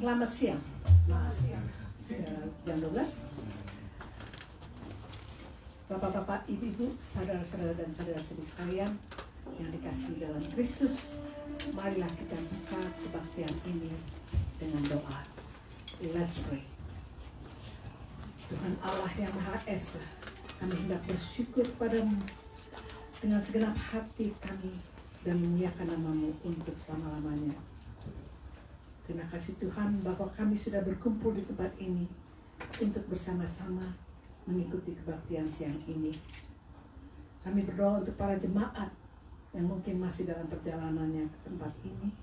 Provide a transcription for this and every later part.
Selamat siang. Sudah jam 12. Bapak-bapak, ibu-ibu, saudara-saudara dan saudara-saudari sekalian yang dikasihi dalam Kristus, marilah kita buka kebaktian ini dengan doa. Let's pray. Tuhan Allah yang Maha Esa, kami hendak bersyukur padamu dengan segenap hati kami dan memuliakan nama-Mu untuk selama-lamanya. Terima kasih Tuhan bahwa kami sudah berkumpul di tempat ini untuk bersama-sama mengikuti kebaktian siang ini. Kami berdoa untuk para jemaat yang mungkin masih dalam perjalanannya ke tempat ini,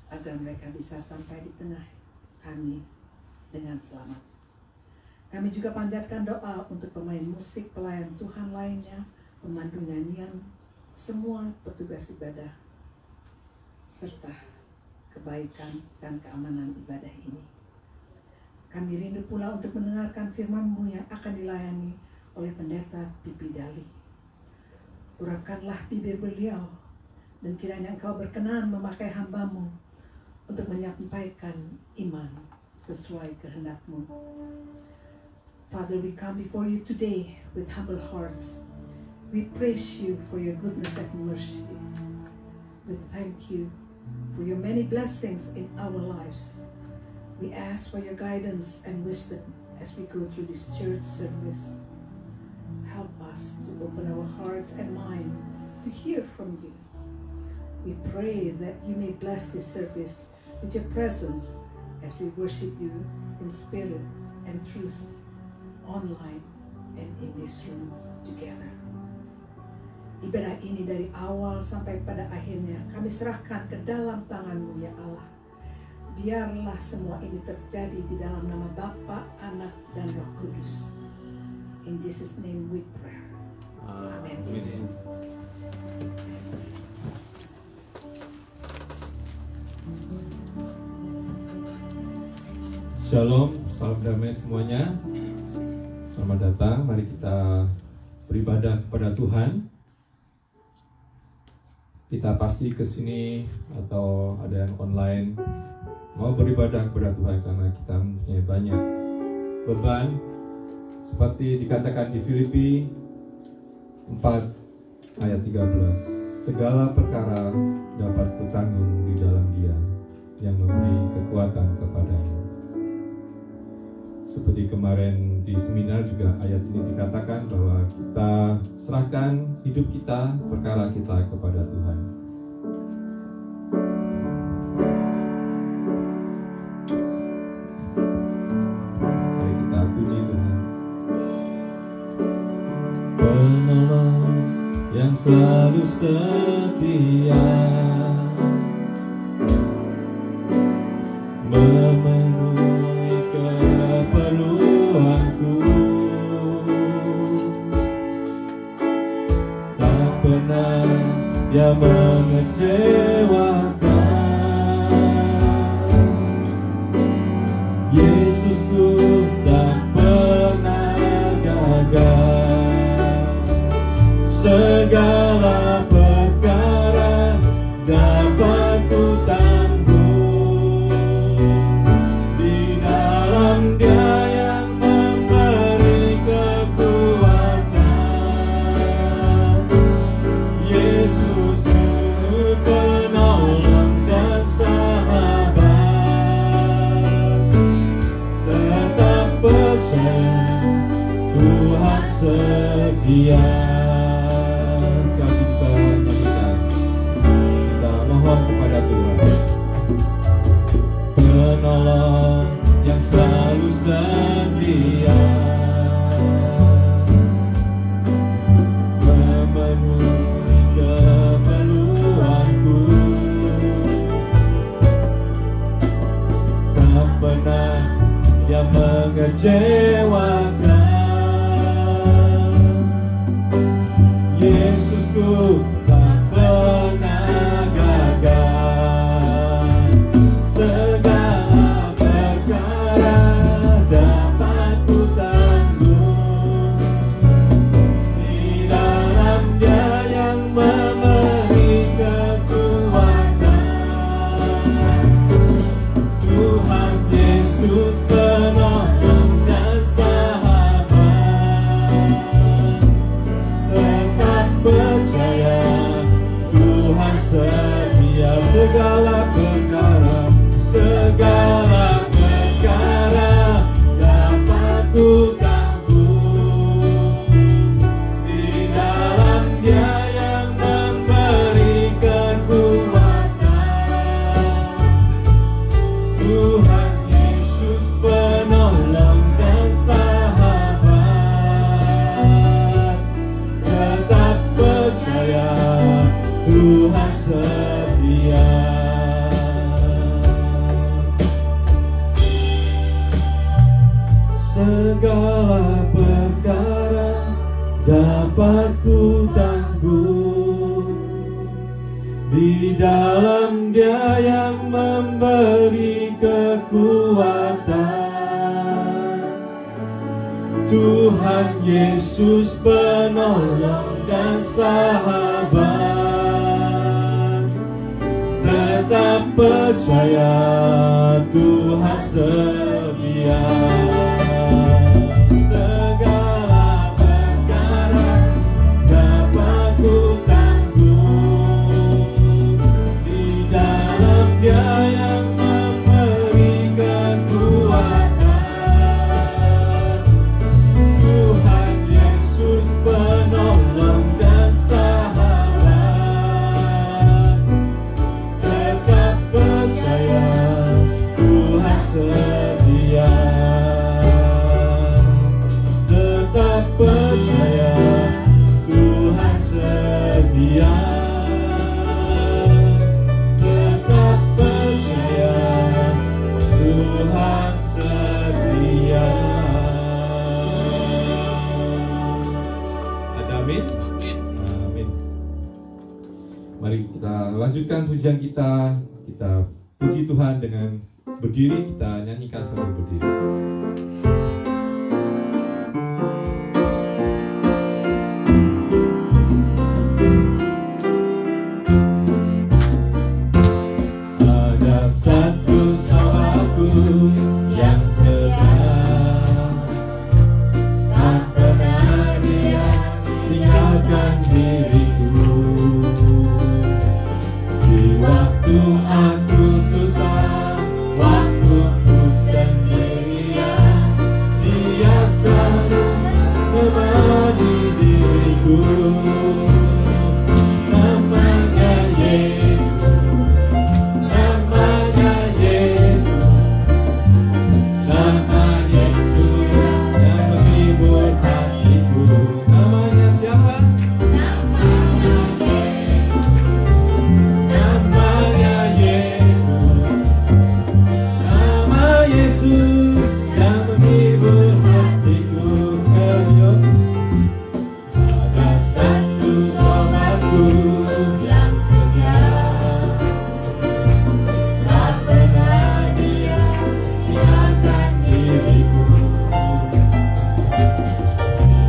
agar mereka bisa sampai di tengah kami dengan selamat. Kami juga panjatkan doa untuk pemain musik, pelayan Tuhan lainnya, pemandu nyanyian, semua petugas ibadah, serta kebaikan dan keamanan ibadah ini. Kami rindu pula untuk mendengarkan firman-Mu yang akan dilayani oleh pendeta Pipi Dali. Urakanlah bibir beliau, dan kiranya Engkau berkenan memakai hamba-Mu untuk menyampaikan iman sesuai kehendak-Mu. Father, we come before you today with humble hearts. We praise you for your goodness and mercy. We thank you for your many blessings in our lives. We ask for your guidance and wisdom as we go through this church service. Help us to open our hearts and mind to hear from you. We pray that you may bless this service with your presence as we worship you in spirit and truth, online and in this room together. Ibadah ini dari awal sampai pada akhirnya kami serahkan ke dalam tangan-Mu ya Allah. Biarlah semua ini terjadi di dalam nama Bapa, Anak, dan Roh Kudus. In Jesus' name we pray. Amen. Shalom, salam damai semuanya. Selamat datang, mari kita beribadah kepada Tuhan. Kita pasti ke sini atau ada yang online mau beribadah kepada Tuhan karena kita punya banyak beban. Seperti dikatakan di Filipi 4 ayat 13, segala perkara dapat kutanggung di dalam Dia yang memberi kekuatan kepadamu. Seperti kemarin di seminar juga ayat ini dikatakan bahwa kita serahkan hidup kita, perkara kita kepada Tuhan. Mari kita puji Tuhan. Penolong yang selalu setia, memenuhi keperluanku, tak pernah Dia mengecewakan. Yesusku tak pernah gagal. Segala perkara dapat ku tanggung di dalam Dia yang memberi kekuatan. Yesus penolong dan sahabat, tetap percaya Tuhan setia. Sekali kita nyanyikan, kita mohon kepada Tuhan. Penolong yang selalu setia, memenuhi keperluanku, tak pernah Dia mengecewakan. Yesusku tak pernah gagal. Segala perkara dapat ku tanggung di dalam Dia yang memberi kekuatan. Tuhan segala perkara dapat ku tanggung di dalam Dia yang memberi kekuatan. Tuhan Yesus penolong dan sahabat, tetap percaya Tuhan setia. Segala perkara dapat ku tanggung di dalam Dia yang memberi kekuatan. Tuhan Yesus penolong dan sahabat, tetap percaya Tuhan setia. Segala perkara dapat ku tanggung di dalam Dia yang memberi kekuatan. Tuhan Yesus penolong dan sahabat, tetap percaya Tuhan setia. Tetap percaya Tuhan setia. Tetap percaya Tuhan setia. Ada amin? Amin. Mari kita lanjutkan pujian kita. Kita puji Tuhan dengan berdiri, kita nyanyikan sambil berdiri. Ada satu sahabatku yang setia, tak pernah Dia tinggalkan diriku. Di waktu aku susah, waktu ku sendirian, Dia selalu menemani diriku. Namanya Yesus, namanya Yesus, nama Yesus yang menghibur hatiku. Namanya siapa? Namanya Yesus, nama Yesus yang menghibur hatiku. Sekalian, ada satu sahabatku yang setia, tak pernah Dia tinggalkan diriku.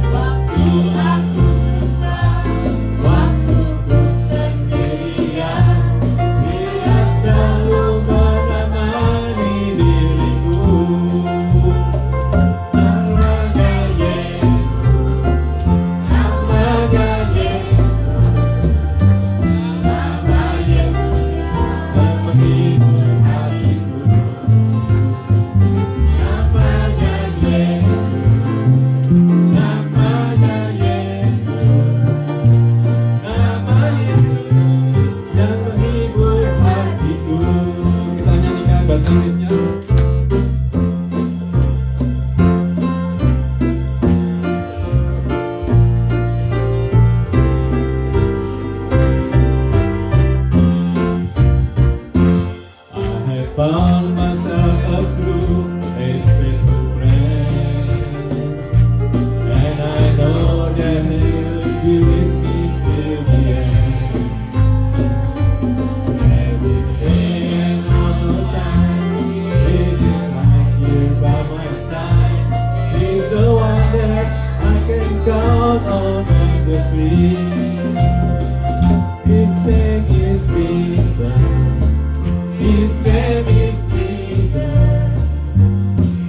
Waktu aku susah, waktu ku sendirian, Dia selalu menemani diriku. Namanya Yesus, namanya Yesus, nama Yesus yang menghibur hatiku. Namanya Yesus, namanya Yesus, nama Yesus yang menghibur hatiku. Kita nyanyikan bahasa Inggrisnya. I have found myself a true and faithful friend, and I know that He'll be with me till the end. Every day and all the time, He is right here by my side. He's the one that I can count on endlessly. His name is Jesus. His name is Jesus.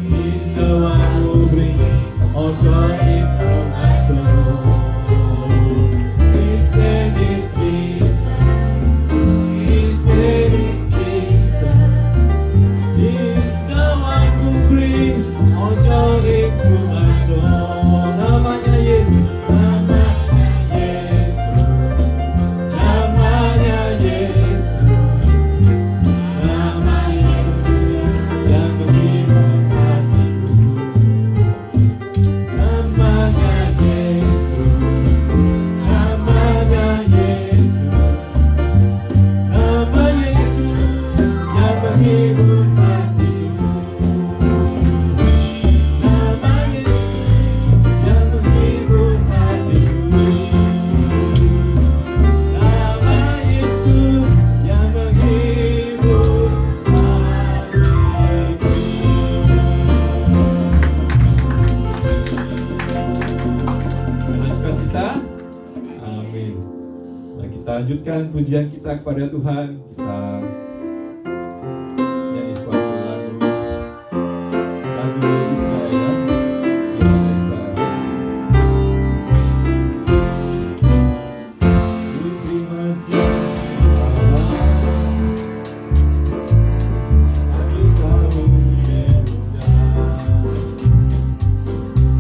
He's the one who brings all joy into my soul. His name is Jesus. His name is melanjutkan pujian kita kepada Tuhan. Kita nyanyi suatu lagu Israel ya. Ku terima janji Allah, aku tahu Yehuda,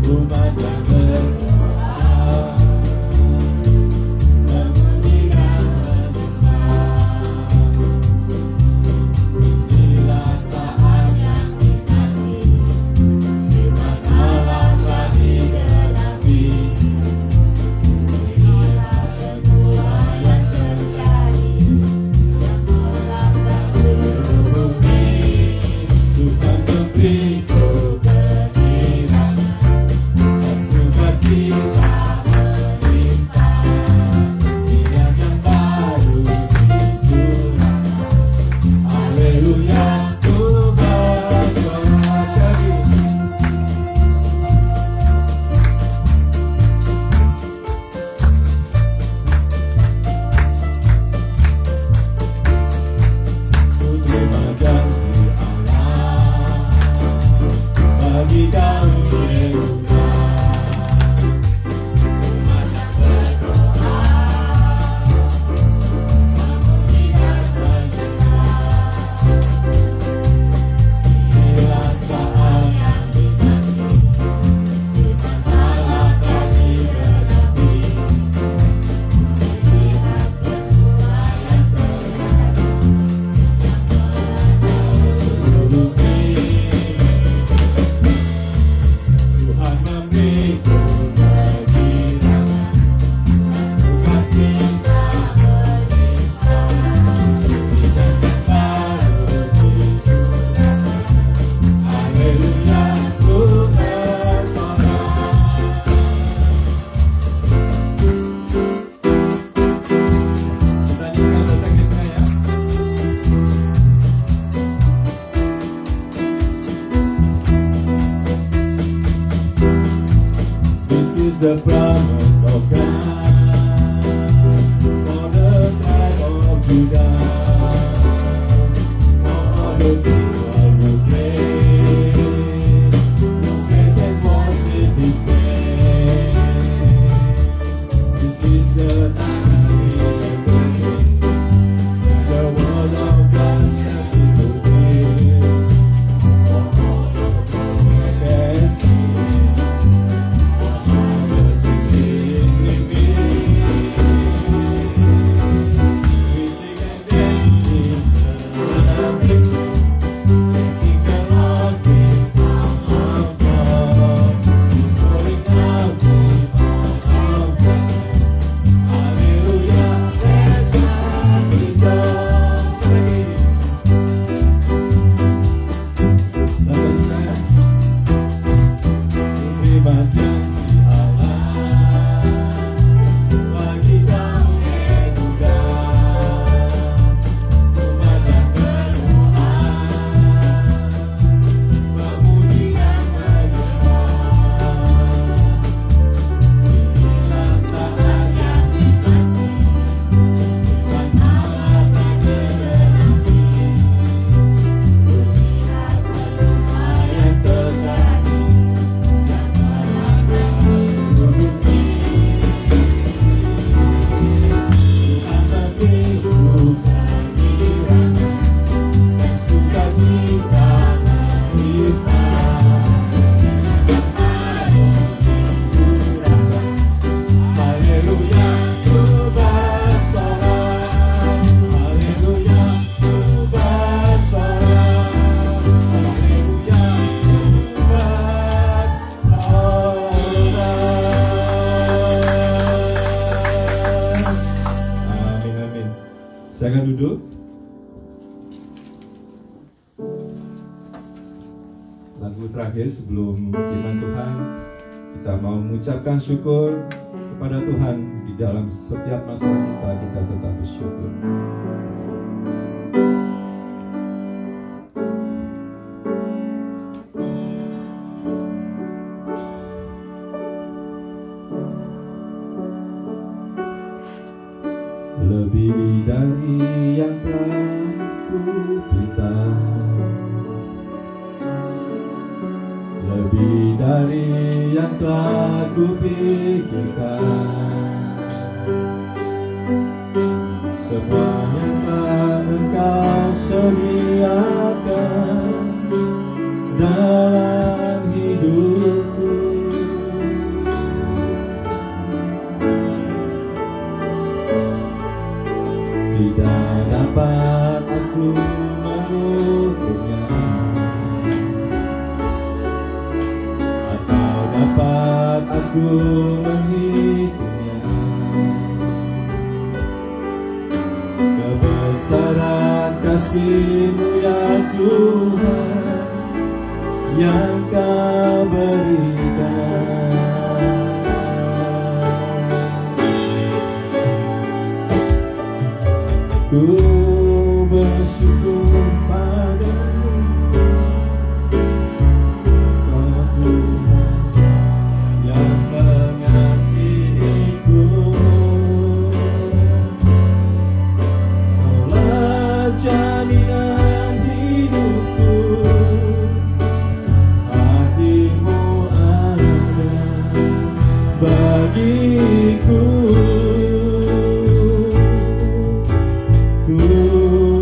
umat yang berdoa, memujikan bila saat yang dinanti, firman Allah telah digenapi. Tuhan memberiku kehilangan dan sukacita melimpah. Dia yang baru dicurahkan. Haleluya, ku bersorak lagi. Ku terima janji Allah bagi kaum Yehuda, umat yang berdoa, memujikan pencipta. Bila saat yang dinanti, firman Allah telah digenapi. Melihat benua yang terjadi, Tuhan memberiku kehilangan dan sukacita melimpah. Bintang yang baru dicurahkan. Haleluya, ku bersorak. Kita nyanyikan bahasa Inggrisnya ya. This is the promise of God for the tribe of Judah, for all the people who praise and worship His name. This is the time we bring the word of God that we will hear. For all the people can see. Janji Allah bagi kaum Yehuda, umat yang berdoa, memujikan menyembah. Bila saat yang dinanti, firman Allah telah digenapi. Melihat benua yang terjadi, Silakan duduk. Lagu terakhir sebelum firman Tuhan, kita mau mengucapkan syukur kepada Tuhan. Di dalam setiap masalah kita tetap bersyukur. Lebih telah kupikirkan, semuanya telah Engkau sediakan dalam hidupku. Tidak dapat aku mengukurnya, atau dapat aku menghitungnya. Kebesaran kasih-Mu ya Tuhan yang Kau berikan. Ku bersyukur padamu, Kau Tuhan yang mengasihiku. Kaulah jaminan hidupku, hati-Mu ada bagiku. Ku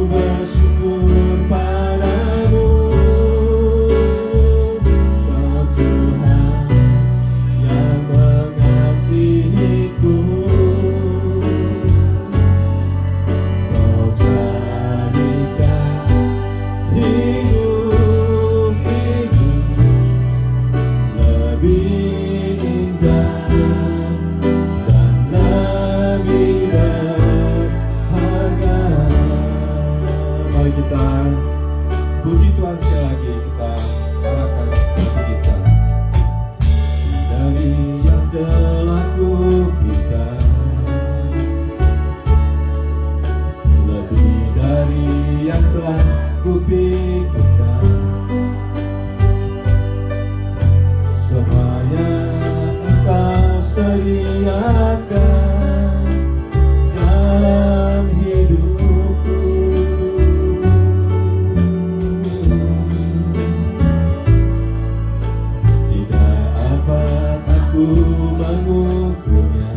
bersyukur padamu, Kau Tuhan yang mengasihiku. Kau jadikan hidup ini lebih indah dan lebih berharga. Mari kita puji Tuhan sekali lagi, kita arahkan hati kita dari yang telah kupikirkan, lebih dari yang telah kupikirkan. Semuanya Engkau sediakan dalam hidupku. Tidak dapat aku mengukurnya,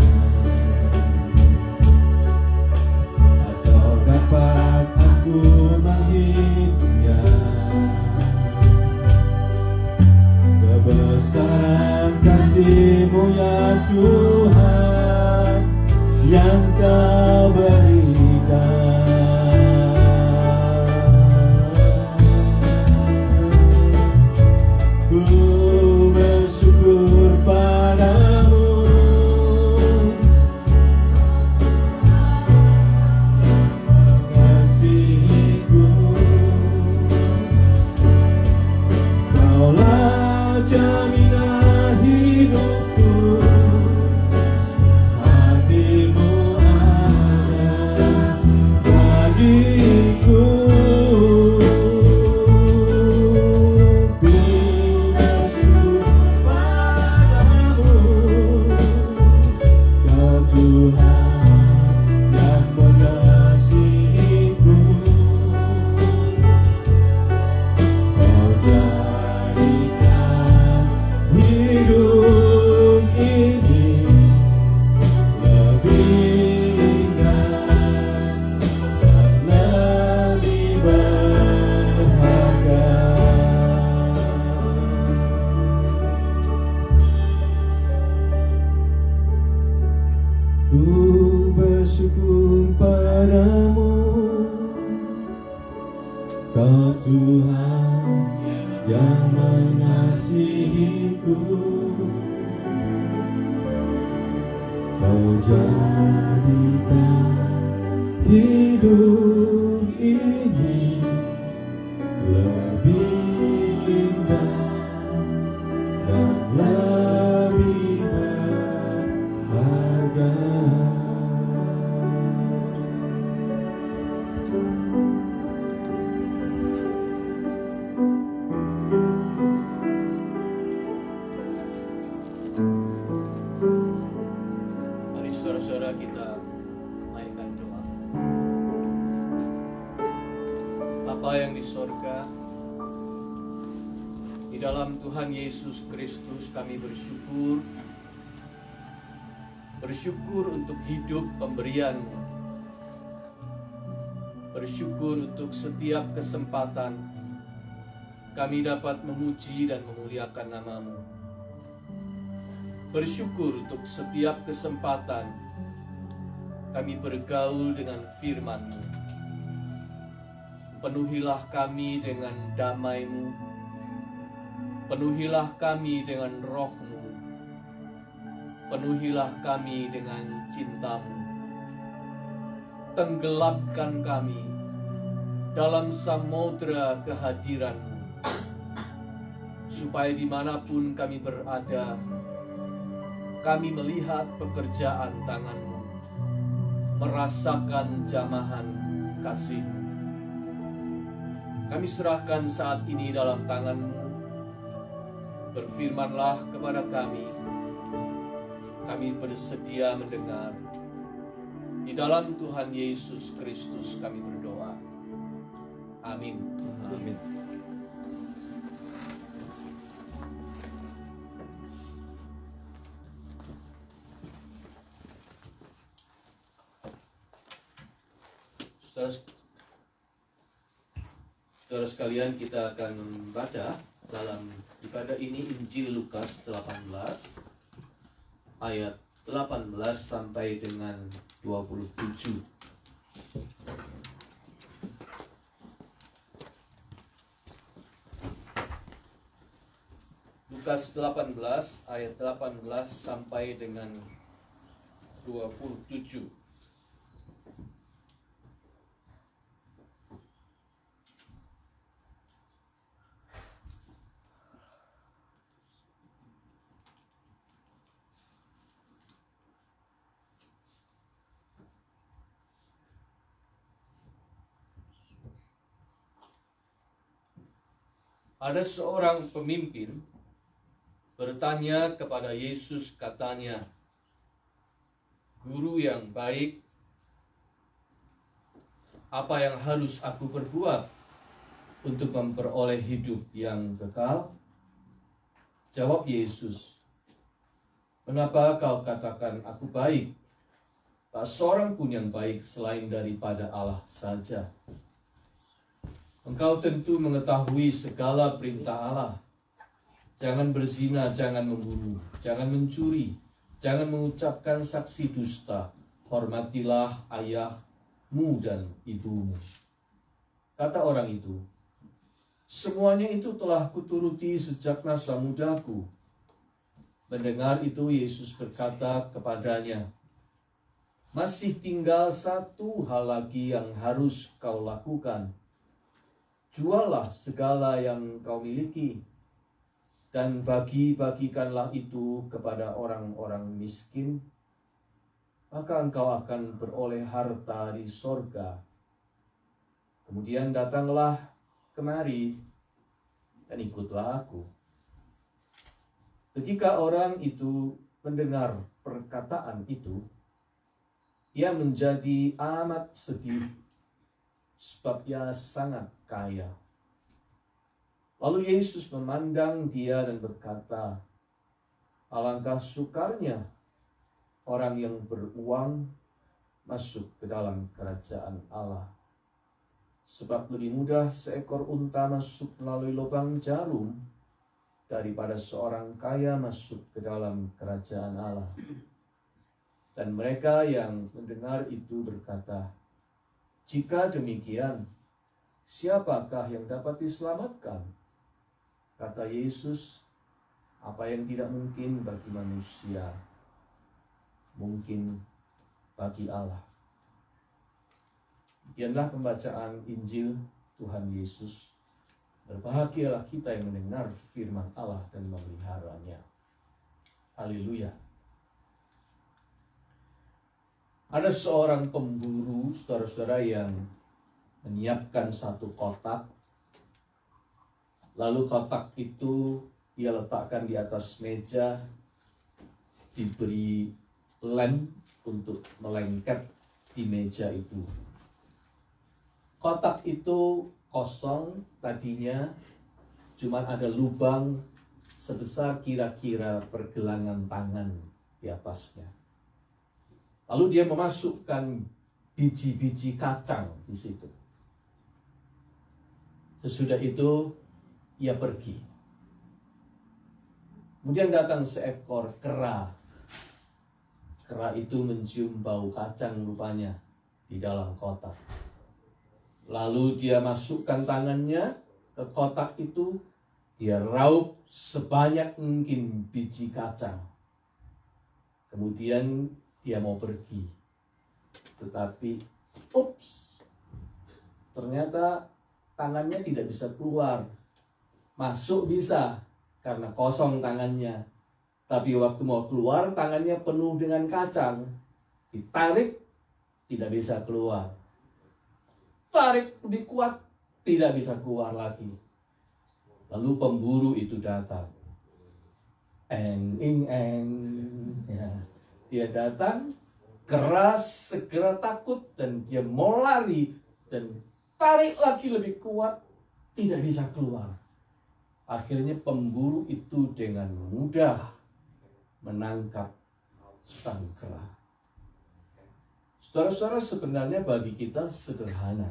atau dapat aku menghitungnya. Kebesaran kasih-Mu ya Tuhan yang Kau berikan. Ku bersyukur padamu, mengasihiku. Kaulah jaminan hidupku, hati-Mu ada bagiku. Ku bersyukur padamu, Kau Tuhan yang mengasihiku. Kau jadikan hidup ini lebih indah dan lebih berharga. Ku bersyukur padamu, Kau Tuhan yang mengasihiku. Kau jadikan hidup ini lebih indah dan lebih berharga. Mari saudara-saudara kita naikkan doa. Bapa yang di sorga, di Di dalam Tuhan Yesus Kristus kami bersyukur. Bersyukur untuk hidup pemberian-Mu. Bersyukur untuk setiap kesempatan kami dapat memuji dan memuliakan nama-Mu. Bersyukur untuk setiap kesempatan kami bergaul dengan firman-Mu. Penuhilah kami dengan damai-Mu. Penuhilah kami dengan roh-Mu. Penuhilah kami dengan cinta-Mu. Tenggelamkan kami dalam samudera kehadiran-Mu, supaya dimanapun kami berada, kami melihat pekerjaan tangan-Mu, merasakan jamahan kasih-Mu. Kami serahkan saat ini dalam tangan-Mu. Berfirmanlah kepada kami. Kami bersedia mendengar. Di dalam Tuhan Yesus Kristus kami berdoa. Amin. Amin. Saudara sekalian, kita akan membaca dalam ibadah ini Injil Lukas 18 ayat 18 sampai dengan 27. Lukas 18 ayat 18 sampai dengan 27. Ada seorang pemimpin bertanya kepada Yesus, katanya, "Guru yang baik, apa yang harus aku perbuat untuk memperoleh hidup yang kekal?" Jawab Yesus, "Mengapa kau katakan aku baik? Tak seorang pun yang baik selain daripada Allah saja. Engkau tentu mengetahui segala perintah Allah. Jangan berzina, jangan membunuh, jangan mencuri, jangan mengucapkan saksi dusta, hormatilah ayahmu dan ibumu." Kata orang itu, "Semuanya itu telah kuturuti sejak masa mudaku." Mendengar itu, Yesus berkata kepadanya, "Masih tinggal satu hal lagi yang harus kau lakukan. Juallah segala yang kau miliki, dan bagi-bagikanlah itu kepada orang-orang miskin, maka engkau akan beroleh harta di sorga. Kemudian datanglah kemari dan ikutlah aku." Ketika orang itu mendengar perkataan itu, ia menjadi amat sedih, sebab ia sangat kaya. Lalu Yesus memandang dia dan berkata, "Alangkah sukarnya orang yang beruang masuk ke dalam kerajaan Allah. Sebab lebih mudah seekor unta masuk melalui lubang jarum daripada seorang kaya masuk ke dalam kerajaan Allah." Dan mereka yang mendengar itu berkata, "Jika demikian, siapakah yang dapat diselamatkan?" Kata Yesus, "Apa yang tidak mungkin bagi manusia, mungkin bagi Allah." Demikianlah pembacaan Injil Tuhan Yesus. Berbahagialah kita yang mendengar firman Allah dan memeliharanya. Haleluya. Ada seorang pemburu, saudara-saudara, yang menyiapkan satu kotak. Lalu kotak itu ia letakkan di atas meja, diberi lem untuk melengket di meja itu. Kotak itu kosong tadinya, Cuman ada lubang sebesar kira-kira pergelangan tangan di atasnya. Lalu dia memasukkan biji-biji kacang di situ. Sesudah itu ia pergi. Kemudian datang seekor kera. Kera itu mencium bau kacang rupanya di dalam kotak. Lalu dia masukkan tangannya ke kotak itu, dia raup sebanyak mungkin biji kacang. Kemudian dia mau pergi. Tetapi, ternyata tangannya tidak bisa keluar. Masuk bisa, karena kosong tangannya. Tapi waktu mau keluar, tangannya penuh dengan kacang. Ditarik, tidak bisa keluar. Tarik lebih kuat, tidak bisa keluar lagi. Lalu pemburu itu datang. Ya. Dia datang, keras, segera takut, dan dia mau lari. Dan tarik lagi lebih kuat, tidak bisa keluar. Akhirnya pemburu itu dengan mudah menangkap sang kera. Saudara-saudara, sebenarnya bagi kita sederhana.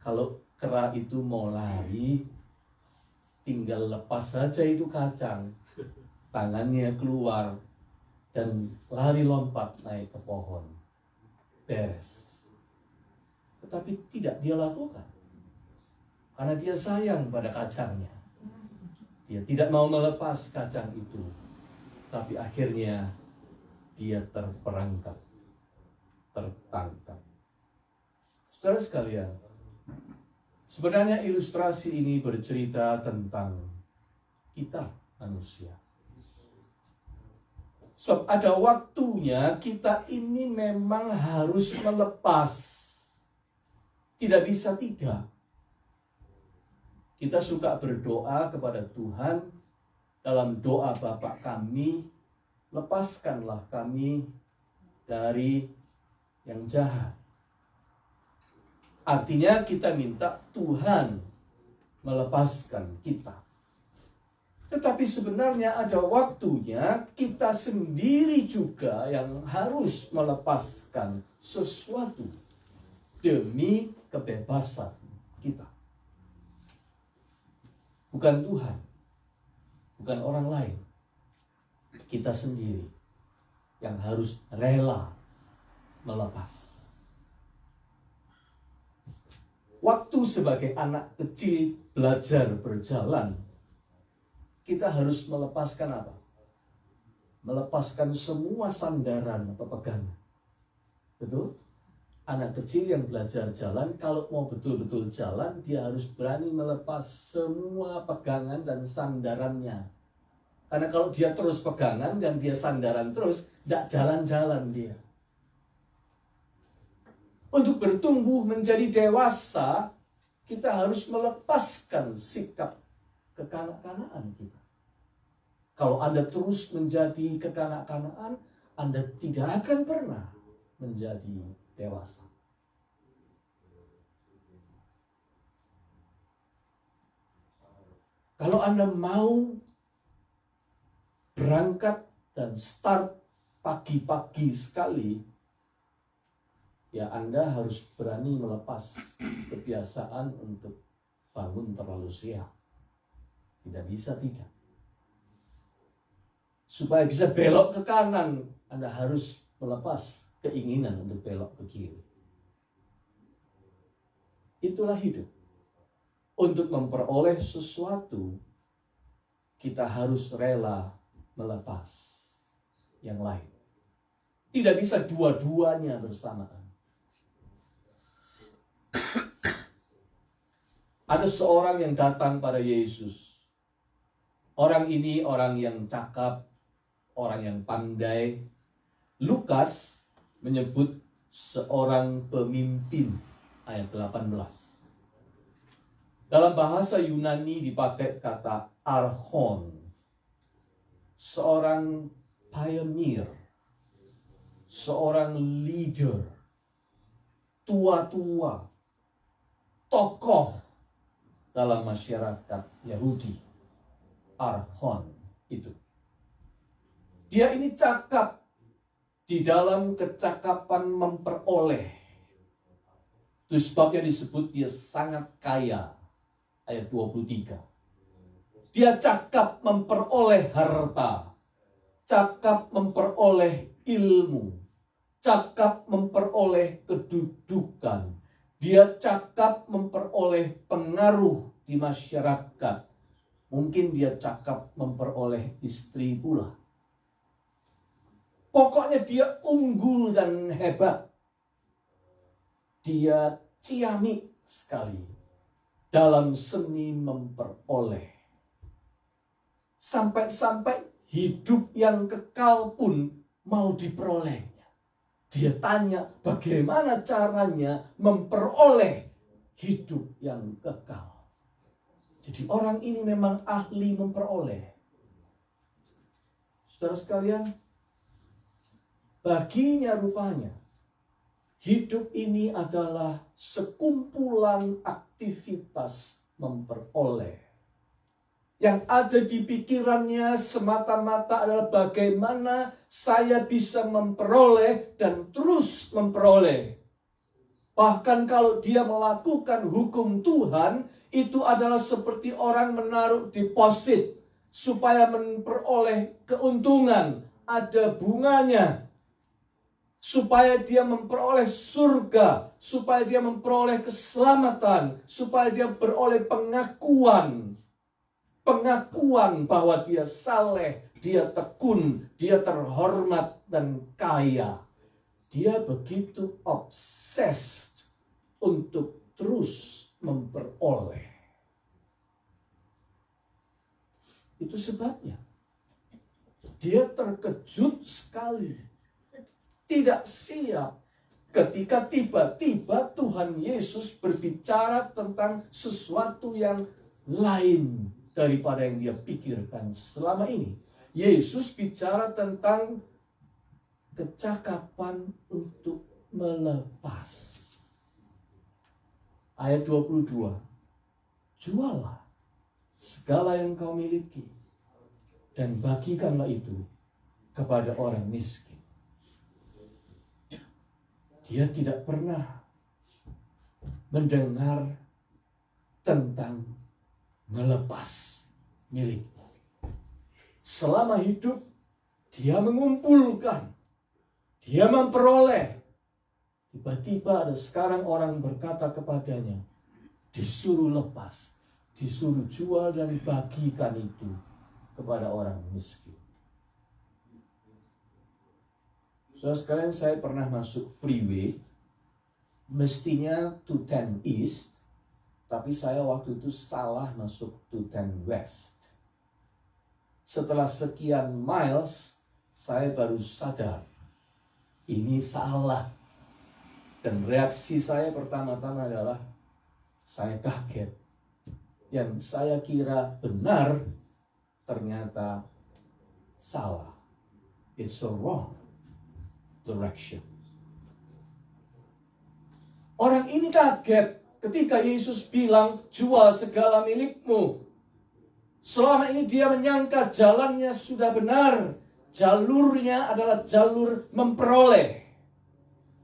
Kalau kera itu mau lari, tinggal lepas saja itu kacang. Tangannya keluar dan lari lompat naik ke pohon. Beres. Tetapi tidak dia lakukan. Karena dia sayang pada kacangnya. Dia tidak mau melepas kacang itu. Tapi akhirnya dia terperangkap. Tertangkap. Saudara sekalian, sebenarnya ilustrasi ini bercerita tentang kita manusia. Sebab ada waktunya kita ini memang harus melepas. Tidak bisa tidak. Kita suka berdoa kepada Tuhan dalam doa Bapa kami, lepaskanlah kami dari yang jahat. Artinya kita minta Tuhan melepaskan kita. Tetapi sebenarnya ada waktunya kita sendiri juga yang harus melepaskan sesuatu demi kebebasan kita. Bukan Tuhan, bukan orang lain. Kita sendiri yang harus rela melepas. Waktu sebagai anak kecil belajar berjalan, kita harus melepaskan apa? Melepaskan semua sandaran atau pegangan. Betul? Anak kecil yang belajar jalan, kalau mau betul-betul jalan, dia harus berani melepas semua pegangan dan sandarannya. Karena kalau dia terus pegangan dan dia sandaran terus, tidak jalan-jalan dia. Untuk bertumbuh menjadi dewasa, kita harus melepaskan sikap kekanak-kanaan kita. Kalau Anda terus menjadi kekanak-kanaan, Anda tidak akan pernah menjadi dewasa. Kalau Anda mau berangkat dan start pagi-pagi sekali, ya Anda harus berani melepas kebiasaan untuk bangun terlalu siang. Tidak bisa tidak. Supaya bisa belok ke kanan, Anda harus melepas keinginan untuk belok ke kiri. Itulah hidup. Untuk memperoleh sesuatu, kita harus rela melepas yang lain. Tidak bisa dua-duanya bersamaan. Ada seorang yang datang pada Yesus. Orang ini orang yang cakap, orang yang pandai. Lukas menyebut seorang pemimpin, ayat 18. Dalam bahasa Yunani dipakai kata archon, seorang pioneer, seorang leader, tua-tua, tokoh dalam masyarakat Yahudi, archon itu. Dia ini cakap di dalam kecakapan memperoleh. Itu sebabnya disebut dia sangat kaya. Ayat 23. Dia cakap memperoleh harta, cakap memperoleh ilmu, cakap memperoleh kedudukan. Dia cakap memperoleh pengaruh di masyarakat. Mungkin dia cakap memperoleh istri pula. Pokoknya dia unggul dan hebat. Dia ciamik sekali dalam seni memperoleh. Sampai-sampai hidup yang kekal pun mau diperolehnya. Dia tanya bagaimana caranya memperoleh hidup yang kekal. Jadi orang ini memang ahli memperoleh. Saudara sekalian, baginya rupanya hidup ini adalah sekumpulan aktivitas memperoleh. Yang ada di pikirannya semata-mata adalah bagaimana saya bisa memperoleh dan terus memperoleh. Bahkan kalau dia melakukan hukum Tuhan, itu adalah seperti orang menaruh deposit supaya memperoleh keuntungan, ada bunganya. Supaya dia memperoleh surga, supaya dia memperoleh keselamatan, supaya dia beroleh pengakuan bahwa dia saleh, dia tekun, dia terhormat dan kaya. Dia begitu obsessed untuk terus memperoleh. Itu sebabnya dia terkejut sekali, tidak siap ketika tiba-tiba Tuhan Yesus berbicara tentang sesuatu yang lain daripada yang dia pikirkan selama ini. Yesus bicara tentang kecakapan untuk melepas. Ayat 22. Jualah segala yang kau miliki dan bagikanlah itu kepada orang miskin. Dia tidak pernah mendengar tentang melepas miliknya. Selama hidup, dia mengumpulkan, dia memperoleh. Tiba-tiba ada sekarang orang berkata kepadanya, disuruh lepas, disuruh jual dan bagikan itu kepada orang miskin. Saudara sekalian, saya pernah masuk freeway, mestinya 210 East, tapi saya waktu itu salah masuk 210 West. Setelah sekian miles, saya baru sadar, ini salah. Dan reaksi saya pertama-tama adalah, saya kaget. Yang saya kira benar, ternyata salah. It's a wrong direction. Orang ini kaget ketika Yesus bilang, jual segala milikmu. Selama ini dia menyangka jalannya sudah benar. Jalurnya adalah jalur memperoleh.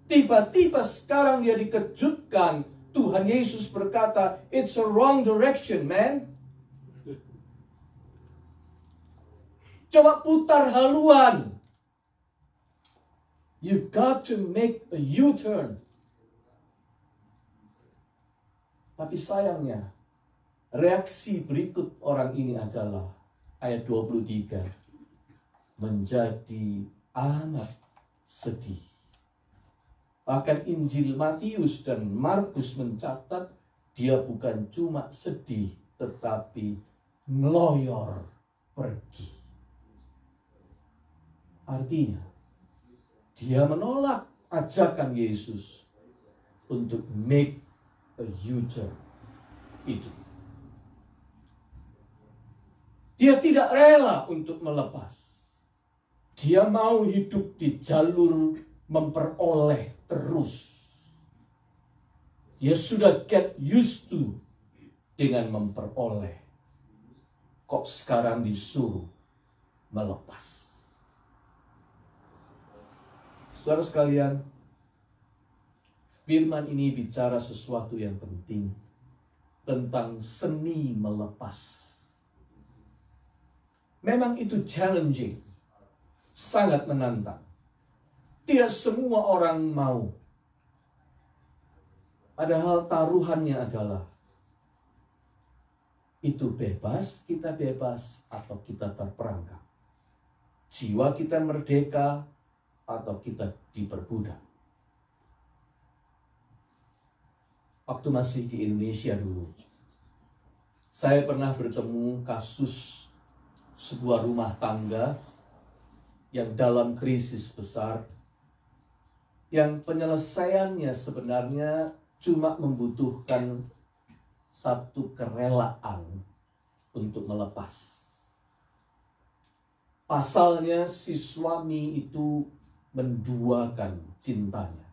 Tiba-tiba sekarang dia dikejutkan. Tuhan Yesus berkata, it's a wrong direction, man. Coba putar haluan. You've got to make a U-turn. Tapi sayangnya, reaksi berikut orang ini adalah ayat 23. Menjadi amat sedih. Bahkan Injil Matius dan Markus mencatat dia bukan cuma sedih, tetapi ngeloyor pergi. Artinya, dia menolak ajakan Yesus untuk make a U-turn itu. Dia tidak rela untuk melepas. Dia mau hidup di jalur memperoleh terus. Dia sudah get used to dengan memperoleh, kok sekarang disuruh melepas. Saudara sekalian, firman ini bicara sesuatu yang penting tentang seni melepas. Memang itu challenging, sangat menantang. Tidak semua orang mau. Padahal taruhannya adalah itu bebas, kita bebas atau kita terperangkap. Jiwa kita merdeka atau kita diperbudak. Waktu masih di Indonesia dulu, saya pernah bertemu kasus sebuah rumah tangga yang dalam krisis besar, yang penyelesaiannya sebenarnya cuma membutuhkan satu kerelaan untuk melepas. Pasalnya si suami itu menduakan cintanya.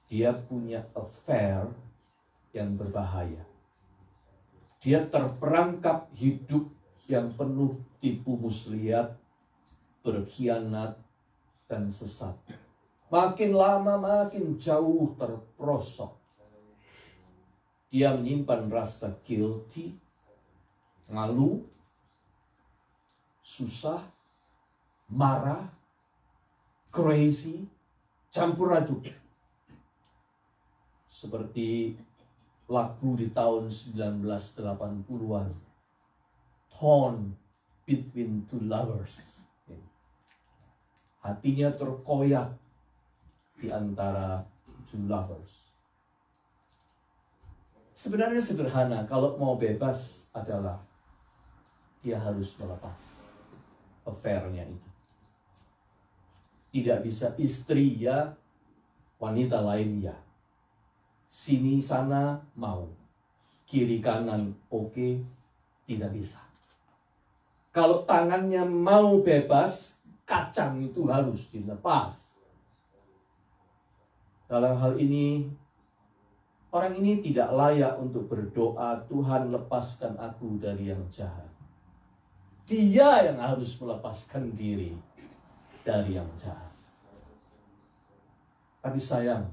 Dia punya affair yang berbahaya. Dia terperangkap hidup yang penuh tipu muslihat, berkhianat, dan sesat. Makin lama makin jauh terperosok. Dia menyimpan rasa guilty, malu, susah, marah, crazy, campur aduk. Seperti lagu di tahun 1980-an. Torn between two lovers. Hatinya terkoyak di antara two lovers. Sebenarnya sederhana, kalau mau bebas adalah dia harus melepas affair-nya itu. Tidak bisa istri ya, wanita lain ya. Sini sana mau, kiri kanan oke, tidak bisa. Kalau tangannya mau bebas, kacang itu harus dilepas. Dalam hal ini, orang ini tidak layak untuk berdoa, Tuhan lepaskan aku dari yang jahat. Dia yang harus melepaskan diri dari yang jahat. Tapi sayang,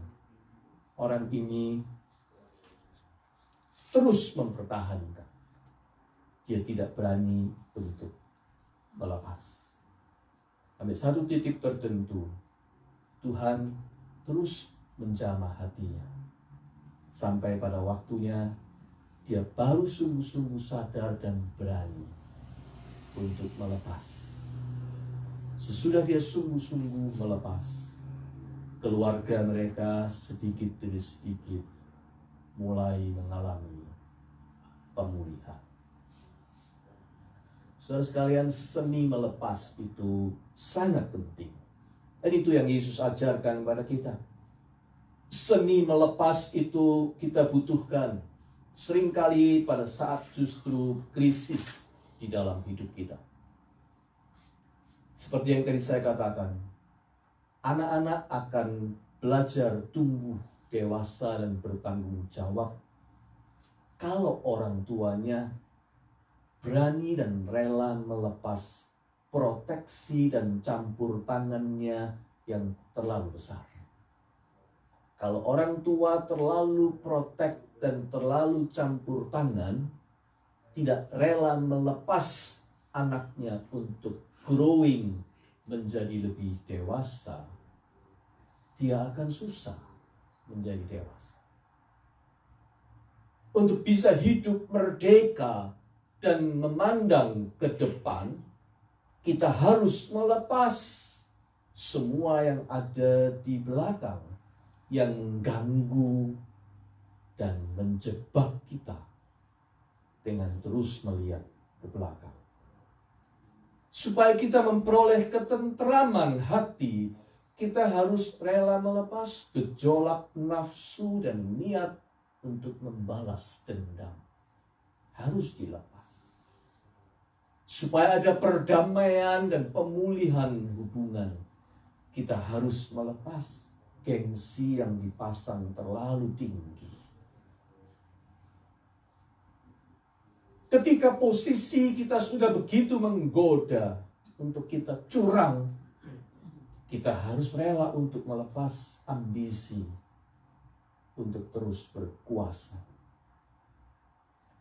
orang ini terus mempertahankan. Dia tidak berani untuk melepas. Sampai satu titik tertentu, Tuhan terus menjamah hatinya. Sampai pada waktunya, dia baru sungguh-sungguh sadar dan berani untuk melepas. Sesudah dia sungguh-sungguh melepas, keluarga mereka sedikit demi sedikit mulai mengalami pemulihan. Saudara sekalian, seni melepas itu sangat penting. Dan itu yang Yesus ajarkan kepada kita. Seni melepas itu kita butuhkan seringkali pada saat justru krisis di dalam hidup kita. Seperti yang tadi saya katakan, anak-anak akan belajar tumbuh dewasa dan bertanggung jawab kalau orang tuanya berani dan rela melepas proteksi dan campur tangannya yang terlalu besar. Kalau orang tua terlalu protek dan terlalu campur tangan, tidak rela melepas anaknya untuk growing menjadi lebih dewasa, dia akan susah menjadi dewasa. Untuk bisa hidup merdeka dan memandang ke depan, kita harus melepas semua yang ada di belakang yang ganggu dan menjebak kita dengan terus melihat ke belakang. Supaya kita memperoleh ketentraman hati, kita harus rela melepas gejolak nafsu dan niat untuk membalas dendam. Harus dilepas. Supaya ada perdamaian dan pemulihan hubungan, kita harus melepas gengsi yang dipasang terlalu tinggi. Ketika posisi kita sudah begitu menggoda untuk kita curang, kita harus rela untuk melepas ambisi untuk terus berkuasa.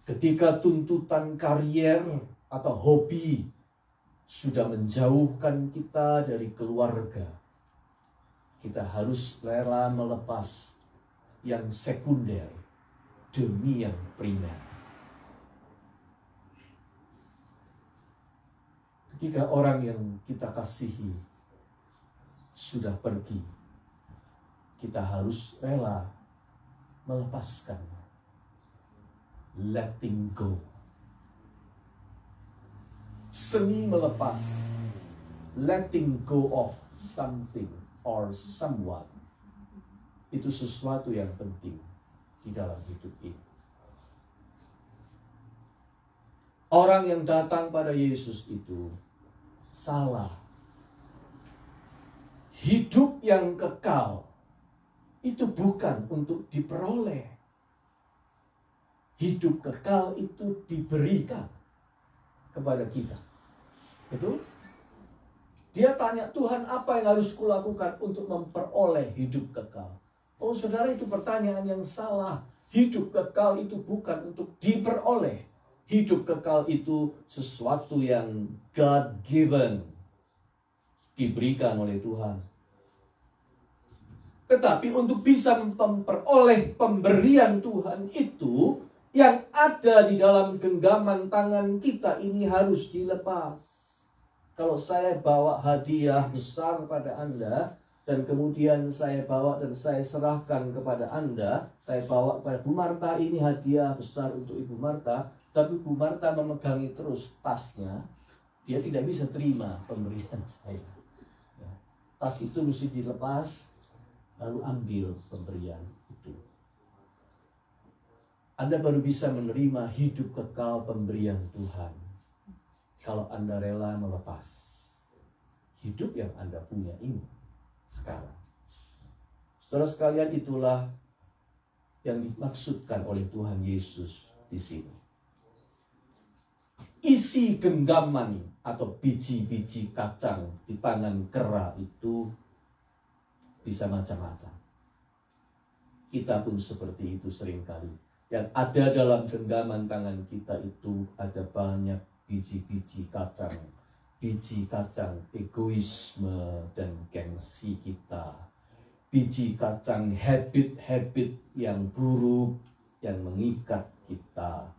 Ketika tuntutan karier atau hobi sudah menjauhkan kita dari keluarga, kita harus rela melepas yang sekunder demi yang primer. Ketika orang yang kita kasihi sudah pergi, kita harus rela melepaskan. Letting go. Seni melepas. Letting go of something or someone. Itu sesuatu yang penting di dalam hidup ini. Orang yang datang pada Yesus itu salah. Hidup yang kekal itu bukan untuk diperoleh. Hidup kekal itu diberikan kepada kita. Betul? Dia tanya, Tuhan, apa yang harus kulakukan untuk memperoleh hidup kekal? Oh, saudara, itu pertanyaan yang salah. Hidup kekal itu bukan untuk diperoleh. Hidup kekal itu sesuatu yang God-given, diberikan oleh Tuhan. Tetapi untuk bisa memperoleh pemberian Tuhan itu, yang ada di dalam genggaman tangan kita ini harus dilepas. Kalau saya bawa hadiah besar kepada Anda, dan kemudian saya bawa dan saya serahkan kepada Anda, saya bawa kepada Bu Marta, ini hadiah besar untuk Ibu Marta, tapi Bu Marta memegangi terus tasnya, dia tidak bisa terima pemberian saya. Ya. Tas itu mesti dilepas, lalu ambil pemberian itu. Anda baru bisa menerima hidup kekal pemberian Tuhan kalau Anda rela melepas hidup yang Anda punya ini sekarang. Saudara sekalian, itulah yang dimaksudkan oleh Tuhan Yesus di sini. Isi genggaman atau biji-biji kacang di tangan kera itu bisa macam-macam. Kita pun seperti itu seringkali. Yang ada dalam genggaman tangan kita itu ada banyak biji-biji kacang. Biji kacang egoisme dan gengsi kita. Biji kacang habit-habit yang buruk yang mengikat kita.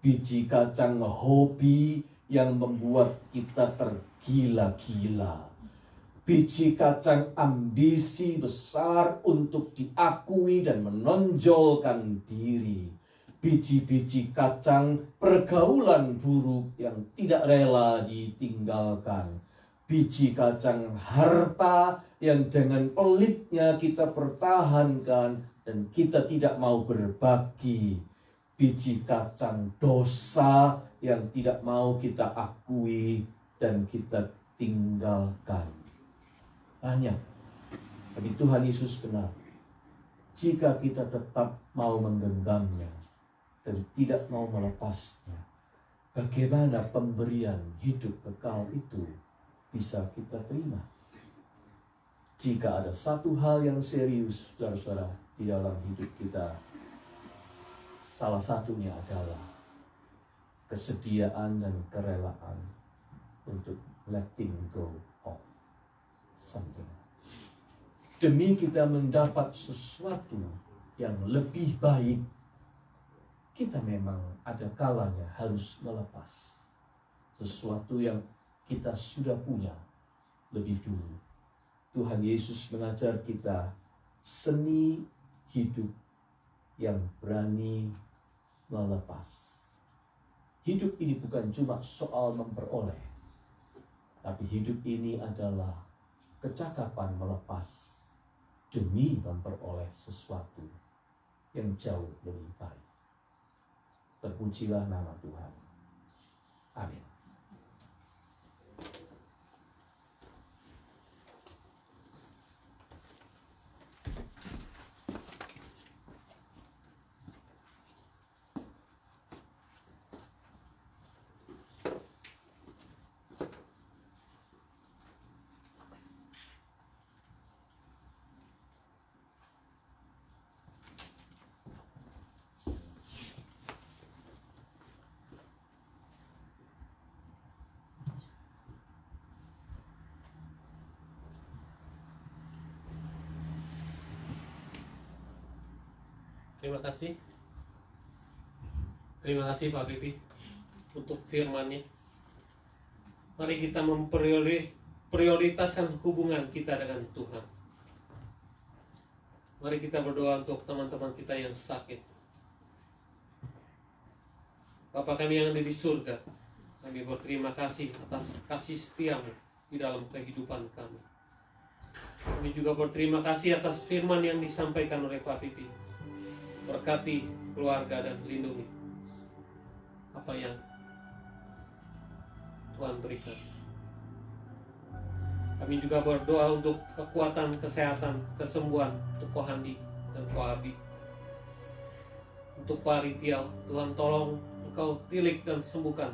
Biji kacang hobi yang membuat kita tergila-gila. Biji kacang ambisi besar untuk diakui dan menonjolkan diri. Biji-biji kacang pergaulan buruk yang tidak rela ditinggalkan. Biji kacang harta yang dengan pelitnya kita pertahankan dan kita tidak mau berbagi. Biji kacang dosa yang tidak mau kita akui dan kita tinggalkan. Banyak. Tapi Tuhan Yesus kenal. Jika kita tetap mau menggenggamnya dan tidak mau melepasnya, bagaimana pemberian hidup kekal itu bisa kita terima? Jika ada satu hal yang serius, saudara-saudara, di dalam hidup kita, salah satunya adalah kesediaan dan kerelaan untuk letting go of something. Demi kita mendapat sesuatu yang lebih baik, kita memang ada kalanya harus melepas sesuatu yang kita sudah punya lebih dulu. Tuhan Yesus mengajar kita seni hidup yang berani melepas. Hidup ini bukan cuma soal memperoleh, tapi hidup ini adalah kecakapan melepas demi memperoleh sesuatu yang jauh lebih baik. Terpujilah nama Tuhan. Amin. Terima kasih. Terima kasih Pak Pipi untuk firman-Nya. Mari kita memprioritaskan hubungan kita dengan Tuhan. Mari kita berdoa untuk teman-teman kita yang sakit. Bapa kami yang ada di surga, kami berterima kasih atas kasih setia-Mu di dalam kehidupan kami. Kami juga berterima kasih atas firman yang disampaikan oleh Pak Pipi. Berkati keluarga dan lindungi apa yang Tuhan berikan. Kami juga berdoa untuk kekuatan, kesehatan, kesembuhan untuk Ko Handi dan Ko Abi. Untuk Pak Ritial, Tuhan tolong Engkau tilik dan sembuhkan.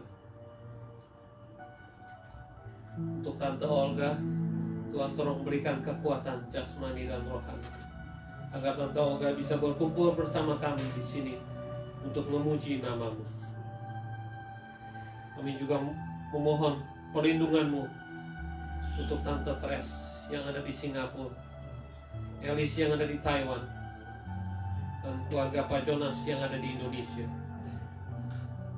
Untuk Tante Olga, Tuhan tolong berikan kekuatan jasmani dan rohani, agar Tante Olga bisa berkumpul bersama kami di sini untuk memuji nama-Mu. Kami juga memohon perlindungan-Mu untuk Tante Tres yang ada di Singapura, Elis yang ada di Taiwan, dan keluarga Pak Jonas yang ada di Indonesia.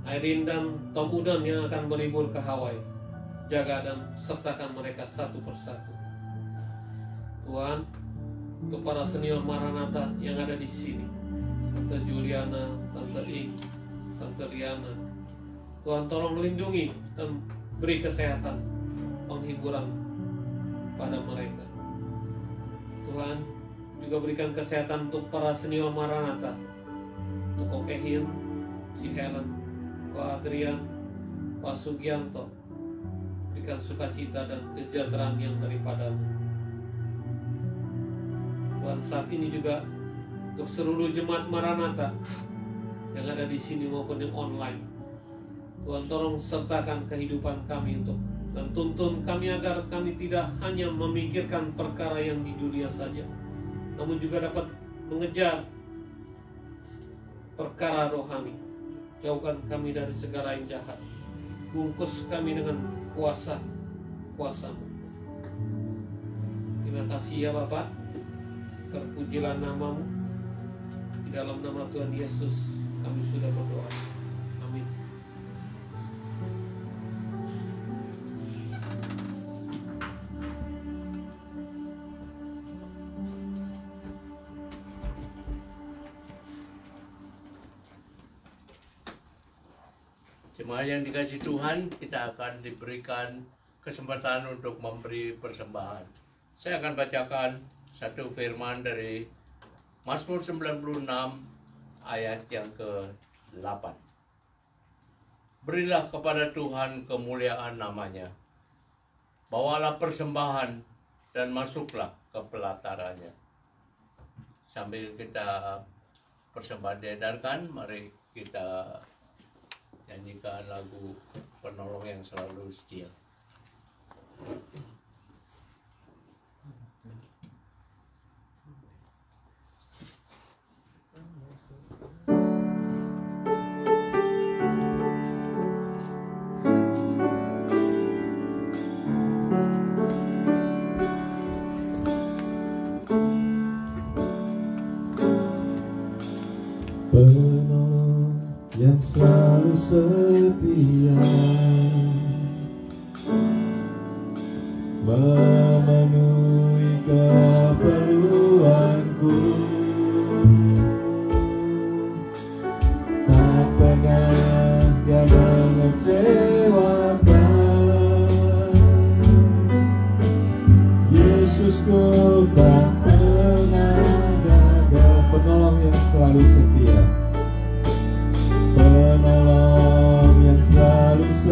Irene dan Tom Udon yang akan berlibur ke Hawaii. Jaga dan sertakan mereka satu persatu. Tuhan, untuk para senior Maranatha yang ada di sini, Tante Juliana, Tante Ing, Tante Liana, Tuhan tolong melindungi dan beri kesehatan, penghiburan pada mereka. Tuhan juga berikan kesehatan untuk para senior Maranatha, untuk Ko Kehin, si Helen, Ko Adrian, Pak Sugianto. Berikan sukacita dan kesejahteraan yang daripada-Mu. Tuhan, saat ini juga untuk seluruh jemaat Maranatha yang ada di sini maupun yang online, Tuhan tolong sertakan kehidupan kami untuk dan tuntun kami agar kami tidak hanya memikirkan perkara yang di dunia saja, namun juga dapat mengejar perkara rohani. Jauhkan kami dari segala yang jahat. Bungkus kami dengan kuasa-Mu. Terima kasih ya Bapak. Terpujilah nama-Mu. Di dalam nama Tuhan Yesus kami sudah berdoa. Amin. Jemaat yang dikasihi Tuhan, kita akan diberikan kesempatan untuk memberi persembahan. Saya akan bacakan satu firman dari Mazmur 96 ayat yang ke-8. Berilah kepada Tuhan kemuliaan nama-Nya. Bawalah persembahan dan masuklah ke pelatarannya. Sambil kita persembahan diedarkan, mari kita nyanyikan lagu Penolong yang Selalu Setia. Penolong yang selalu setia, memenuhi keperluanku, tak pernah dia mengecewakan. Yesusku tak pernah gagal. Penolong yang selalu setia, penolong yang selalu setia.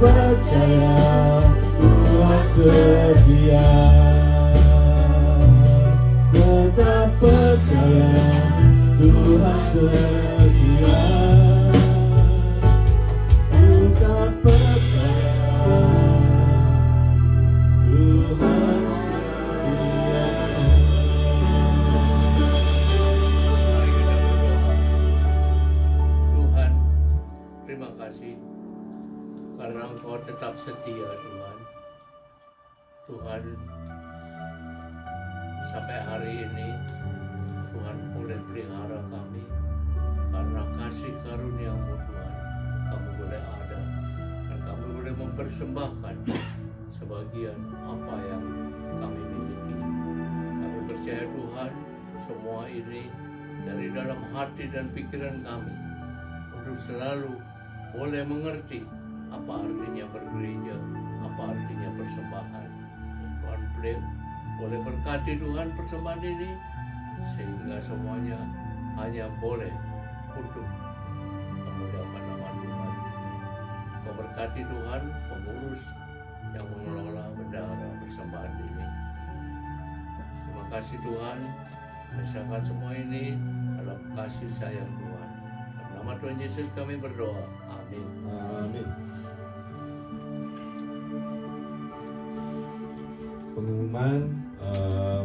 percaya Tuhan setia. Tetap percaya Tuhan setia. Tetap percaya Tuhan setia. Mari kita berdoa. Tuhan, terima kasih karena Engkau tetap setia, Tuhan. Tuhan, sampai hari ini Tuhan boleh pelihara kami karena kasih karunia-Mu, Tuhan. Kami boleh ada dan kami boleh mempersembahkan sebagian apa yang kami miliki. Kami percaya, Tuhan, semua ini dari dalam hati dan pikiran kami untuk selalu boleh mengerti apa artinya bergereja, apa artinya persembahan. Tuhan boleh berkati, Tuhan, persembahan ini sehingga semuanya hanya boleh untuk memuliakan nama Tuhan. Kau berkati, Tuhan, pengurus yang mengelola bendahara persembahan ini. Terima kasih, Tuhan. Rasakan semua ini dalam kasih sayang Tuhan. Dalam nama Tuhan Yesus kami berdoa. Amin. Amin. Pengumuman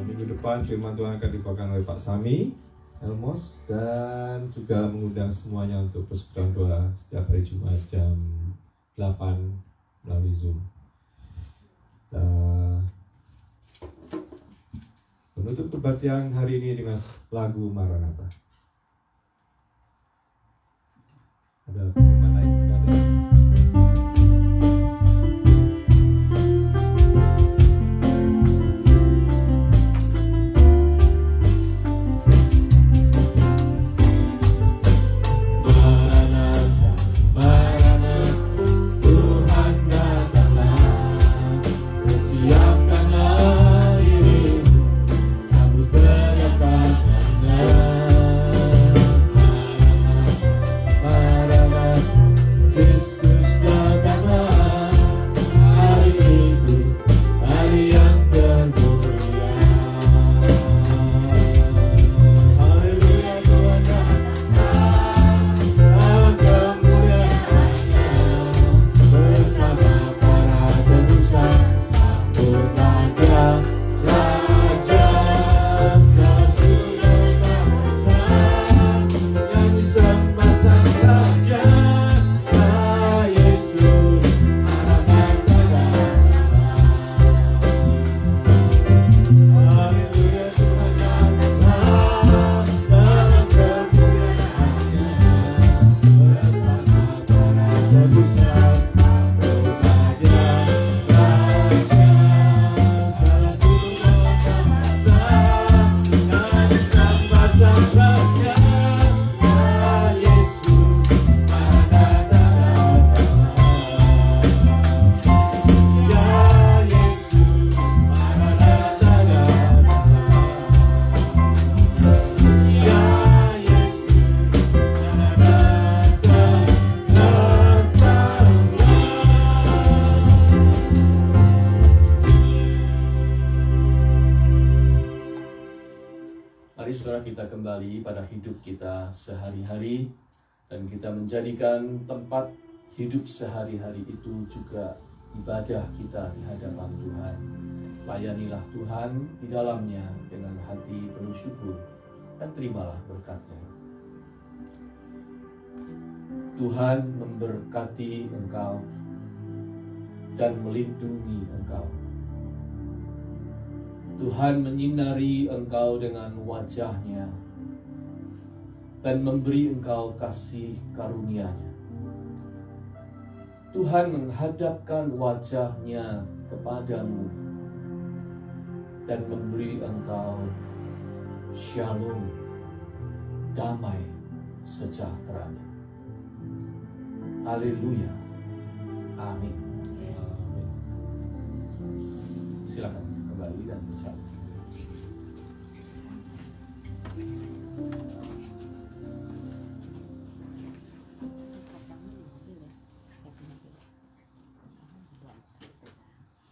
minggu depan firman Tuhan akan dibawakan oleh Pak Sami Elmos dan juga mengundang semuanya untuk persekutuan doa setiap hari Jumat jam 8 melalui Zoom. Menutup kebaktian hari ini dengan lagu Maranatha. Ada pengumuman lain? Tidak ada. Mari saudara kita kembali pada hidup kita sehari-hari dan kita menjadikan tempat hidup sehari-hari itu juga ibadah kita di hadapan Tuhan. Layanilah Tuhan di dalamnya dengan hati penuh syukur dan terimalah berkat-Nya. Tuhan memberkati engkau dan melindungi engkau. Tuhan menyinari engkau dengan wajah-Nya dan memberi engkau kasih karunia-Nya. Tuhan menghadapkan wajah-Nya kepadamu dan memberi engkau shalom, damai sejahtera-Nya. Haleluya. Amin. Silakan kembali dan bersama.